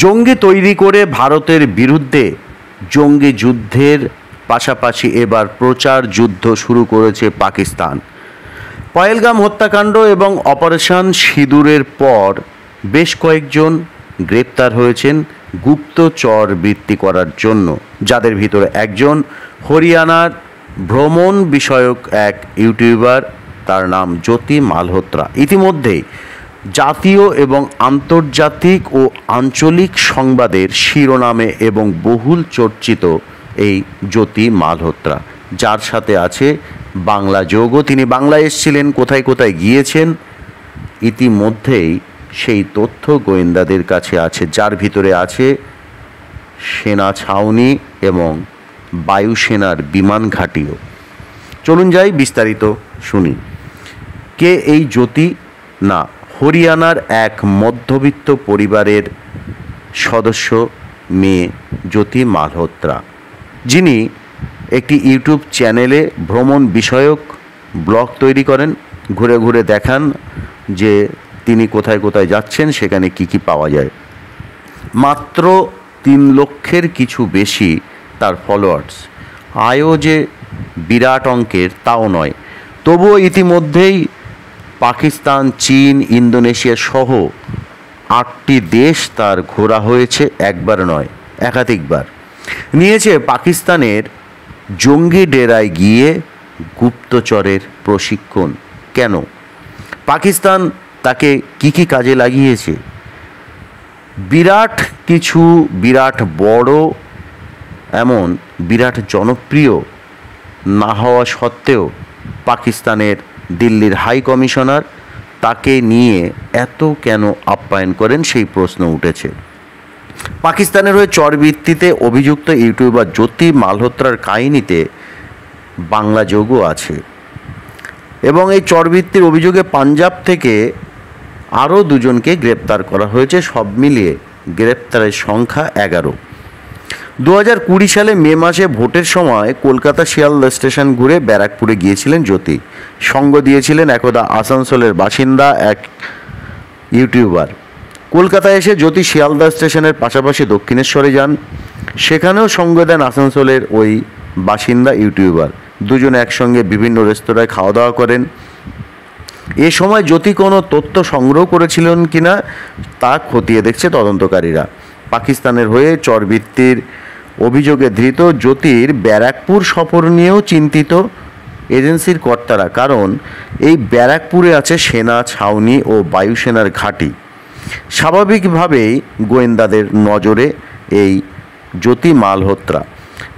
জঙ্গি তৈরি করে ভারতের বিরুদ্ধে জঙ্গি যুদ্ধের পাশাপাশি এবার প্রচার যুদ্ধ শুরু করেছে পাকিস্তান। পহেলগাম হত্যাকাণ্ড এবং অপারেশন সিঁদুরের পর বেশ কয়েকজন গ্রেপ্তার হয়েছেন গুপ্তচর বৃত্তি করার জন্য, যাদের ভিতরে একজন হরিয়ানার ভ্রমণ বিষয়ক এক ইউটিউবার, তার নাম জ্যোতি মালহোত্রা। ইতিমধ্যেই জাতীয় এবং আন্তর্জাতিক ও আঞ্চলিক সংবাদের শিরোনামে এবং বহুল চর্চিত এই জ্যোতি মালহোত্রা, যার সাথে আছে বাংলা যোগও। তিনি বাংলায় এসেছিলেন, কোথায় কোথায় গিয়েছেন ইতিমধ্যেই সেই তথ্য গোয়েন্দাদের কাছে আছে, যার ভিতরে আছে সেনা ছাউনি এবং বায়ুসেনার বিমান ঘাঁটিও। চলুন যাই বিস্তারিত শুনি। কে এই জ্যোতি? না, হরিয়ানার এক মধ্যবিত্ত পরিবারের সদস্য মেয়ে জ্যোতি মালহোত্রা, যিনি একটি ইউটিউব চ্যানেলে ভ্রমণ বিষয়ক ব্লগ তৈরি করেন, ঘুরে ঘুরে দেখান যে তিনি কোথায় কোথায় যাচ্ছেন, সেখানে কি কি পাওয়া যায়। মাত্র 3 লক্ষের কিছু বেশি তার ফলোয়ার্স। আয়ও যে বিরাট অঙ্কের তাও নয়, তবুও ইতিমধ্যেই পাকিস্তান, চীন, ইন্দোনেশিয়া সহ 8টি দেশ তার ঘোরা হয়েছে, একবার নয় একাধিকবার। নিয়েছে পাকিস্তানের জঙ্গি ডেরায় গিয়ে গুপ্তচরের প্রশিক্ষণ। কেন? পাকিস্তান তাকে কি কি কাজে লাগিয়েছে? বিরাট বড়, এমন বিরাট জনপ্রিয় না হওয়া সত্ত্বেও পাকিস্তানের দিল্লির হাই কমিশনার তাকে নিয়ে এত কেন আপ্যায়ন করেন, সেই প্রশ্ন উঠেছে। পাকিস্তানের হয়ে চরবৃত্তিতে অভিযুক্ত ইউটিউবার জ্যোতি মালহোত্রার কাহিনীতে বাংলা যোগও আছে এবং এই চরবৃত্তির অভিযোগে পাঞ্জাব থেকে আরও 2 জনকে গ্রেপ্তার করা হয়েছে। সব মিলিয়ে গ্রেপ্তারের সংখ্যা 11। 2020 সালে মে মাসে ভোটের সময় কলকাতা শিয়ালদা স্টেশন ঘুরে ব্যারাকপুরে গিয়েছিলেন জ্যোতি। সঙ্গ দিয়েছিলেন একদা আসানসোলের বাসিন্দা এক ইউটিউবার। কলকাতায় এসে জ্যোতি শিয়ালদা স্টেশনের পাশাপাশি দক্ষিণেশ্বরে যান, সেখানেও সঙ্গ দেন আসানসোলের ওই বাসিন্দা ইউটিউবার। 2 জন একসঙ্গে বিভিন্ন রেস্তোরাঁয় খাওয়া দাওয়া করেন। এ সময় জ্যোতি কোনো তথ্য সংগ্রহ করেছিলেন কিনা তা খতিয়ে দেখছে তদন্তকারীরা। পাকিস্তানের হয়ে চরবৃত্তির অভিযোগে ধৃত জ্যোতির ব্যারাকপুর সফর নিয়েও চিন্তিত এজেন্সির কর্তারা, কারণ এই ব্যারাকপুরে আছে সেনা ছাউনি ও বায়ুসেনার ঘাঁটি। স্বাভাবিকভাবেই গোয়েন্দাদের নজরে এই জ্যোতি মালহোত্রা।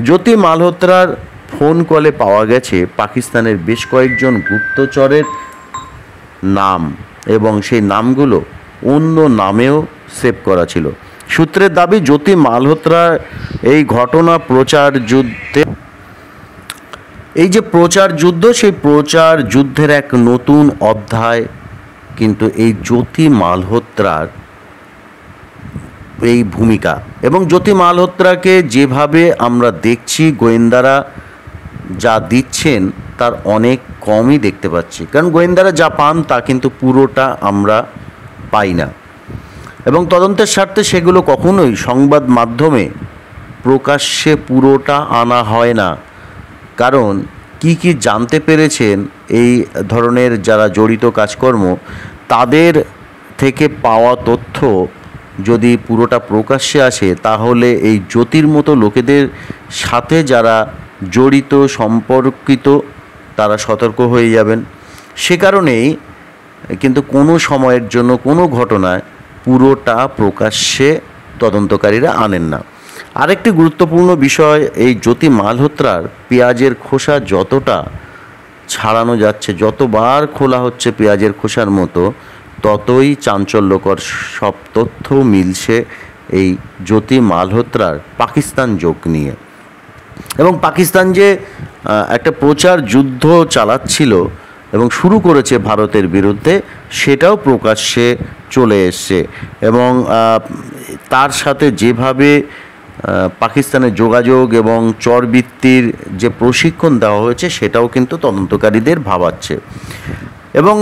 জ্যোতি মালহোত্রার ফোন কলে পাওয়া গেছে পাকিস্তানের বেশ কয়েকজন গুপ্তচরের নাম এবং সেই নামগুলো অন্য নামেও সেভ করা ছিল। সূত্রের দাবি, জ্যোতি মালহোত্রা এই ঘটনা প্রচার যুদ্ধে, এই যে প্রচার যুদ্ধ, সেই প্রচার যুদ্ধের এক নতুন অধ্যায় কিন্তু এই জ্যোতি মালহোত্রার এই ভূমিকা। এবং জ্যোতি মালহোত্রাকে যেভাবে আমরা দেখছি, গোয়েন্দারা যা দিচ্ছেন তার অনেক কমই দেখতে পাচ্ছি, কারণ গোয়েন্দারা যা পান তা কিন্তু পুরোটা আমরা পাই না এবং তদন্তের স্বার্থে সেগুলো কখনোই সংবাদ মাধ্যমে প্রকাশ্যে পুরোটা আনা হয় না। কারণ কি কি জানতে পেরেছেন এই ধরনের যারা জড়িত কাজকর্ম, তাদের থেকে পাওয়া তথ্য যদি পুরোটা প্রকাশ্যে আসে, তাহলে এই জ্যোতির মতো লোকেদের সাথে যারা জড়িত সম্পর্কিত তারা সতর্ক হয়ে যাবেন। সে কারণেই কিন্তু কোনো সময়ের জন্য কোনো ঘটনায় পুরোটা প্রকাশ্যে তদন্তকারীরা আনেন না। আরেকটি গুরুত্বপূর্ণ বিষয়, এই জ্যোতি মালহোত্রার পেঁয়াজের খোসা যতটা ছাড়ানো যাচ্ছে, যতবার খোলা হচ্ছে পেঁয়াজের খোসার মতো, ততই চাঞ্চল্যকর সব তথ্য মিলছে এই জ্যোতি মালহোত্রার পাকিস্তান যোগ নিয়ে। এবং পাকিস্তান যে একটা প্রচার যুদ্ধ চালাচ্ছিল এবং শুরু করেছে ভারতের বিরুদ্ধে, সেটাও প্রকাশ্যে চলে এসছে এবং তার সাথে যেভাবে পাকিস্তানের যোগাযোগ এবং চরবৃত্তির যে প্রশিক্ষণ দেওয়া হয়েছে, সেটাও কিন্তু তদন্তকারীদের ভাবাচ্ছে। এবং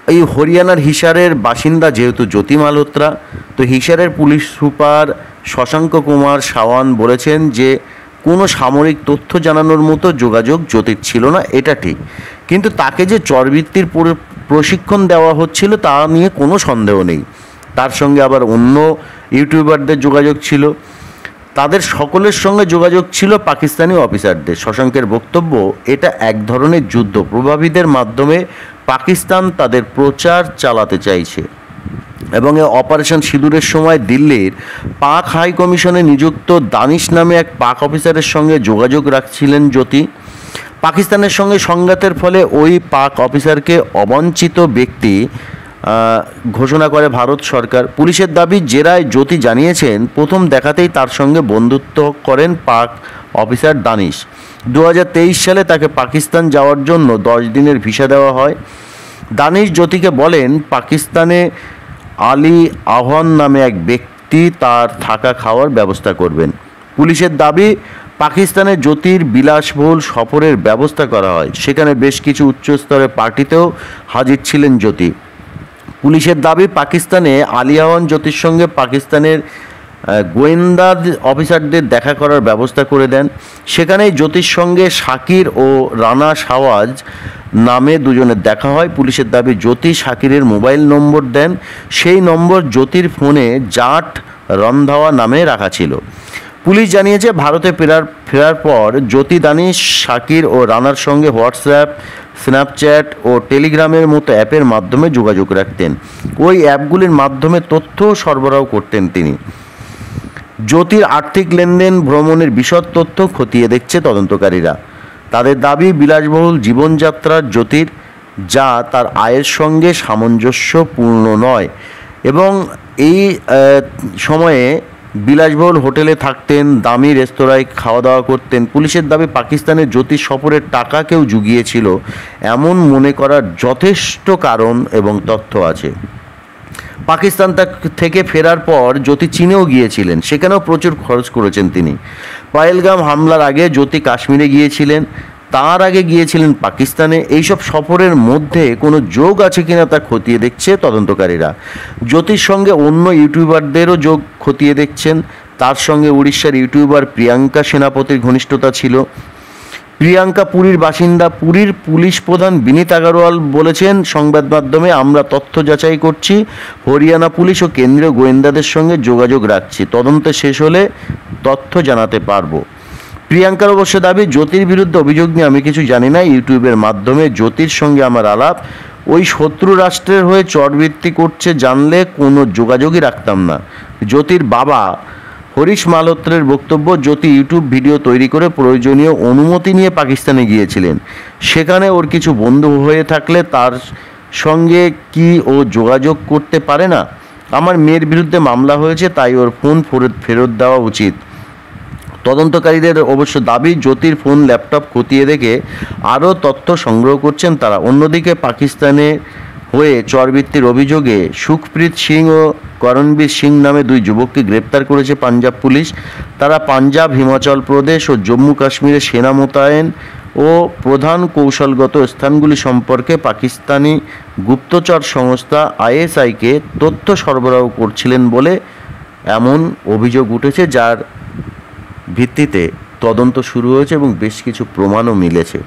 এই হরিয়ানার হিসারের বাসিন্দা যেহেতু জ্যোতি মালহোত্রা, তো হিসারের পুলিশ সুপার শশাঙ্ক কুমার সাওয়ান বলেছেন যে কোনো সামরিক তথ্য জানানোর মতো যোগাযোগ জ্যোতির ছিল না, এটা ঠিক। কিন্তু তাকে যে চরবৃত্তির প্রশিক্ষণ দেওয়া হচ্ছিল তা নিয়ে কোনো সন্দেহ নেই। তার সঙ্গে আবার অন্য ইউটিউবারদের যোগাযোগ ছিল, তাদের সকলের সঙ্গে যোগাযোগ ছিল পাকিস্তানি অফিসারদের। শশাঙ্কের বক্তব্য, এটা এক ধরনের যুদ্ধ প্রভাবীদের মাধ্যমে পাকিস্তান তাদের প্রচার চালাতে চাইছে। এবং এই অপারেশন সিঁদুরের সময় দিল্লির পাক হাই কমিশনে নিযুক্ত দানিশ নামে এক পাক অফিসারের সঙ্গে যোগাযোগ রাখছিলেন জ্যোতি। পাকিস্তানের সঙ্গে সংঘাতের ফলে ওই পাক অফিসারকে অবাঞ্ছিত ব্যক্তি ঘোষণা করে ভারত সরকার। পুলিশের দাবি, জেরায় জ্যোতি জানিয়েছেন প্রথম দেখাতেই তার সঙ্গে বন্ধুত্ব করেন পাক অফিসার দানিশ। 2023 সালে তাকে পাকিস্তান যাওয়ার জন্য 10 দিনের ভিসা দেওয়া হয়। দানিশ জ্যোতিকে বলেন পাকিস্তানে আলী আহ্বান নামে এক ব্যক্তি তার থাকা খাওয়ার ব্যবস্থা করবেন। পুলিশের দাবি, পাকিস্তানে জ্যোতির বিলাসবহুল সফরের ব্যবস্থা করা হয়, সেখানে বেশ কিছু উচ্চস্তরের পার্টিতেও হাজির ছিলেন জ্যোতি। পুলিশের দাবি, পাকিস্তানে আলী আহ্বান জ্যোতির সঙ্গে পাকিস্তানের গোয়েন্দা অফিসারদের দেখা করার ব্যবস্থা করে দেন। সেখানেই জ্যোতির সঙ্গে শাকির ও রানা শাওয়াজ নামে দুজনের দেখা হয়। পুলিশের দাবি, জ্যোতি শাকিরের মোবাইল নম্বর দেন, সেই নম্বর জ্যোতির ফোনে জাট রন্ধাওয়া নামে রাখা ছিল। পুলিশ জানিয়েছে ভারতে ফেরার পর জ্যোতি দানিশ শাকির ও রানার সঙ্গে হোয়াটসঅ্যাপ, স্ন্যাপচ্যাট ও টেলিগ্রামের মতো অ্যাপের মাধ্যমে যোগাযোগ রাখতেন। ওই অ্যাপগুলির মাধ্যমে তথ্য সরবরাহ করতেন তিনি। জ্যোতির আর্থিক লেনদেন, ভ্রমণের বিশদ তথ্য খতিয়ে দেখছে তদন্তকারীরা। তাদের দাবি, বিলাসবহুল জীবনযাত্রার জ্যোতির, যা তার আয়ের সঙ্গে সামঞ্জস্যপূর্ণ নয়, এবং এই সময়ে বিলাসবহুল হোটেলে থাকতেন, দামি রেস্তোরাঁয় খাওয়া দাওয়া করতেন। পুলিশের দাবি, পাকিস্তানের জ্যোতির সফরের টাকা কেউ জুগিয়েছিল এমন মনে করার যথেষ্ট কারণ এবং তথ্য আছে। পাকিস্তান থেকে ফেরার পর জ্যোতি চীনেও গিয়েছিলেন, সেখানেও প্রচুর খরচ করেছেন তিনি। পহেলগাম হামলার আগে জ্যোতি কাশ্মীরে গিয়েছিলেন, তার আগে গিয়েছিলেন পাকিস্তানে। এইসব সফরের মধ্যে কোনো যোগ আছে কিনা তা খতিয়ে দেখছে তদন্তকারীরা। জ্যোতির সঙ্গে অন্য ইউটিউবারদেরও যোগ খতিয়ে দেখছেন। তার সঙ্গে উড়িষ্যার ইউটিউবার প্রিয়াঙ্কা সেনাপতির ঘনিষ্ঠতা ছিল। প্রিয়াঙ্কা পুরীর বাসিন্দা। পুরীর পুলিশ প্রধান বিনীত আগরওয়াল বলেছেন সংবাদ মাধ্যমে, আমরা তথ্য যাচাই করছি, হরিয়ানা পুলিশ ও কেন্দ্রীয় গোয়েন্দাদের সঙ্গে যোগাযোগ রাখছি, তদন্ত শেষ হলে তথ্য জানাতে পারবো। প্রিয়াঙ্কার অবশ্য দাবি, জ্যোতির বিরুদ্ধে অভিযোগ নিয়ে আমি কিছু জানি না, ইউটিউবের মাধ্যমে জ্যোতির সঙ্গে আমার আলাপ, ওই শত্রু রাষ্ট্রের হয়ে চরবৃত্তি করছে জানলে কোনো যোগাযোগই রাখতাম না। জ্যোতির বাবা হরিশ মালহোত্রার বক্তব্য, জ্যোতি ইউটিউব ভিডিও তৈরি করে প্রয়োজনীয় অনুমতি নিয়ে পাকিস্তানে গিয়েছিলেন। সেখানে ওর কিছু বন্ধু হয়ে থাকলে তার সঙ্গে কি ও যোগাযোগ করতে পারে না? আমার মেয়ের বিরুদ্ধে মামলা হয়েছে, তাই ওর ফোন ফেরত দেওয়া উচিত। তদন্তকারীদের অবশ্য দাবি, জ্যোতির ফোন, ল্যাপটপ খতিয়ে দেখে আরও তথ্য সংগ্রহ করছেন তারা। অন্যদিকে পাকিস্তানে হয়ে চরবৃত্তির অভিযোগে সুখপ্রীত সিং ও করণবীর সিং নামে দুই যুবককে গ্রেপ্তার করেছে পাঞ্জাব পুলিশ। তারা পাঞ্জাব, হিমাচল প্রদেশ ও জম্মু কাশ্মীরে সেনা মোতায়েন ও প্রধান কৌশলগত স্থানগুলি সম্পর্কে পাকিস্তানি গুপ্তচর সংস্থা আইএসআইকে তথ্য সরবরাহ করছিলেন বলে এমন অভিযোগ উঠেছে, যার ভিত্তিতে তদন্ত শুরু হয়েছে এবং বেশ কিছু প্রমাণও মিলেছে।